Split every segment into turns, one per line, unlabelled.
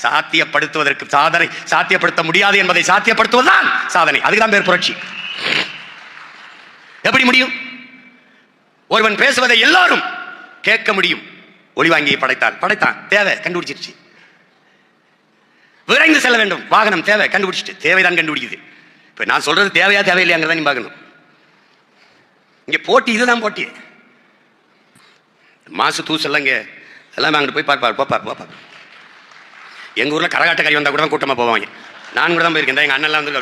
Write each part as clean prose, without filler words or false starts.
சாத்தியப்படுத்துவதற்கு சாதனை சாத்தியப்படுத்த முடியாது என்பதை சாத்தியப்படுத்துவதுதான் சாதனை. அதுக்குதான் பேர் புரட்சி. எப்படி முடியும்? ஒருவன் பேசுவதை எல்லாரும் கேட்க முடியும். ஒளிவாங்கியை படைத்தான் தேவை, கண்டுபிடிச்சிருச்சு. விரைந்து செல்ல வேண்டும், வாகனம் தேவை, கண்டுபிடிச்சிட்டு தேவைதான் கண்டுபிடிக்குது. இப்ப நான் சொல்றது தேவையா தேவையில்லையாங்கிறத நீ பார்க்கணும். இங்க போட்டி, இதுதான் போட்டி. மாசு தூசெல்லாம் இங்க எல்லாம் அங்கிட்டு போய் பார்ப்பார். எங்க ஊர்ல கரகாட்ட கறி வந்தா கூட தான் கூட்டமா போவாங்க. நான் கூட தான் போயிருக்கேன். எங்க அண்ணன்லாம் வந்து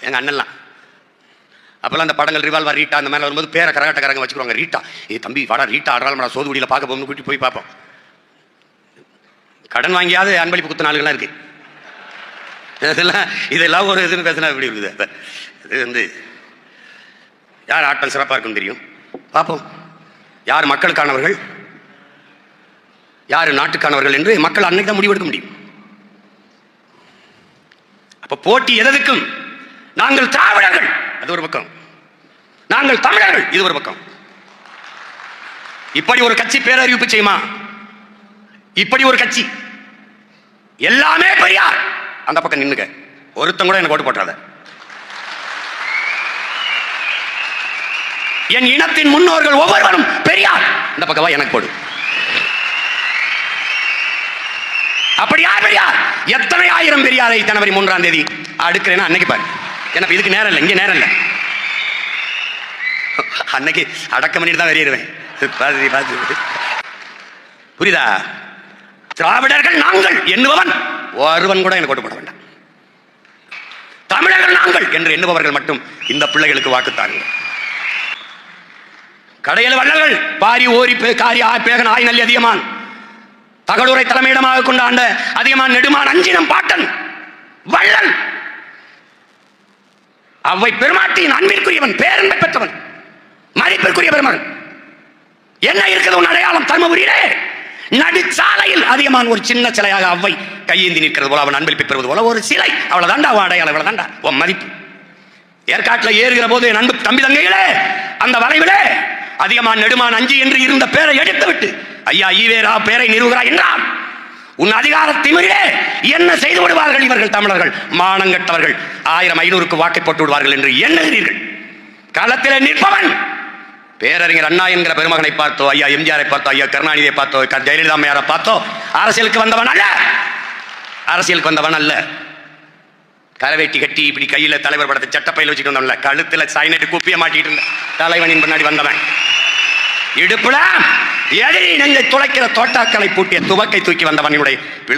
எங்க அண்ணன்லாம் அப்பெல்லாம் அந்த படங்கள் ரிவால்வர் ரீட்டா அந்த மாதிரி வரும்போது பேரை கரகாட்டக்காரங்க வச்சுக்குவாங்க. ரீட்டா, தம்பி வாடா ரீட்டா ஆடுறாள் சோதுகுடியில் பார்க்க போகணும்னு கூட்டி போய் பார்ப்போம். கடன் வாங்கியாவது அன்பளிப்பு குத்து நாளுகள்லாம் இருக்கு. இதெல்லாம் ஒரு இதுன்னு பேசினா எப்படி இருக்குது? இது வந்து யார் ஆட்டம் சிறப்பாக இருக்குன்னு தெரியும். பார்ப்போம், யார் மக்களுக்கானவர்கள், யார் நாட்டுக்கானவர்கள் என்று மக்கள் அன்னைக்கு தான் முடிவெடுக்க முடியும். அப்ப போட்டி எதற்கும். நாங்கள் திராவிடர்கள் அது ஒரு பக்கம், நாங்கள் தமிழர்கள் இது ஒரு பக்கம். இப்படி ஒரு கட்சி பேரறிவிப்பு செய்யுமா? இப்படி ஒரு கட்சி எல்லாமே பெரியார் அந்த பக்கம் நின்னுக்க. ஒருத்தன் கூட எனக்கு ஓட்டு போட்டாத. என் இனத்தின் முன்னோர்கள் ஒவ்வொருவரும் பெரியார் இந்த பக்கமா எனக்கு போடு. அப்படியா பெரியார்? எத்தனை ஆயிரம் பெரியாரை ஜனவரி 3ஆம் தேதி அடுக்கிறேன்னா அன்னைக்கு பாரு. எனக்கு இதுக்கு நேரம் இல்லை, இங்க நேரம் இல்லை. அன்னைக்கு அடக்கம் பண்ணிட்டு தான் வெளியேறுவேன். புரியுதா? திராவிடர்கள் நாங்கள் எண்ணுபவன் ஒருவன் கூட எனக்கு ஓட்டு போட வேண்டாம். தமிழர்கள் நாங்கள் என்று எண்ணுபவர்கள் மட்டும் இந்த பிள்ளைகளுக்கு வாக்குத்தாங்க. கடையில் வள்ளல்கள் பாரி ஓரி காரி பேகன் ஆய் நல்லி அதிகமான் தகடூரை தலைமையிடமாக கொண்ட ஆண்ட அதிகமான் நெடுமான் அஞ்சினம் பாட்டன் வள்ளல் அவ்வை பெருமாட்டியின் அன்பிற்குரியவன், பேரன்பை பெற்றவன், மதிப்பிற்குரிய பெருமகன். என்ன இருக்குது உன் அடையாளம்? தர்மபுரியிலே நடுச்சாலையில் அதிகமான ஒரு சின்ன சிலையாக அவ்வை கையேந்தி நிற்கிறது போல, அவன் அன்பளிப்பை பெறுவது போல ஒரு சிலை. அவ்வளவுதாண்டா அவன் அடையாளம், இவ்வளவுதாண்டா உன் மதிப்பு. ஏற்காட்டில் ஏறுகிற போது என் அன்பு தம்பி தங்கைகளே, அந்த வளைவிலே அதிகமான நெடுமான் அஞ்சி என்று இருந்த பேரை எடுத்து விட்டு ஐயா ஈவேரா பேரை நிறுவுகிறா என்றால் உன் அதிகார திமிரிலே என்ன செய்து விடுவார்கள் இவர்கள் தமிழர்கள்? மானங்கட்டவர்கள் 1000-500க்கு வாக்கை போட்டு விடுவார்கள் என்று எண்ணுகிறீர்கள். களத்திலே நிற்பவன் பேரறிஞர் அண்ணா என்கிற பெருமகனை பார்த்தோ, ஐயா எம்ஜிஆரை பார்த்தோ, ஐயா கருணாநிதியை பார்த்தோ, ஜெயலலிதா அம்மையாரை பார்த்தோ அரசியலுக்கு வந்தவன் அல்ல. அரசியலுக்கு வந்தவன் அல்ல. கரவேட்டி கட்டி இப்படி கையில தலைவர் படத்தை சட்டப்பையில் வச்சுட்டு வந்தவன்ல, கழுத்துல சைனட்டு குப்பிய மாட்டிட்டு இருந்த தலைவனின் பின்னாடி வந்தவன். இடுப்புல எதிரி நெஞ்சை துளைக்கிற தோட்டாக்களை பூட்டிய துவக்கை தூக்கி வந்தவனுடைய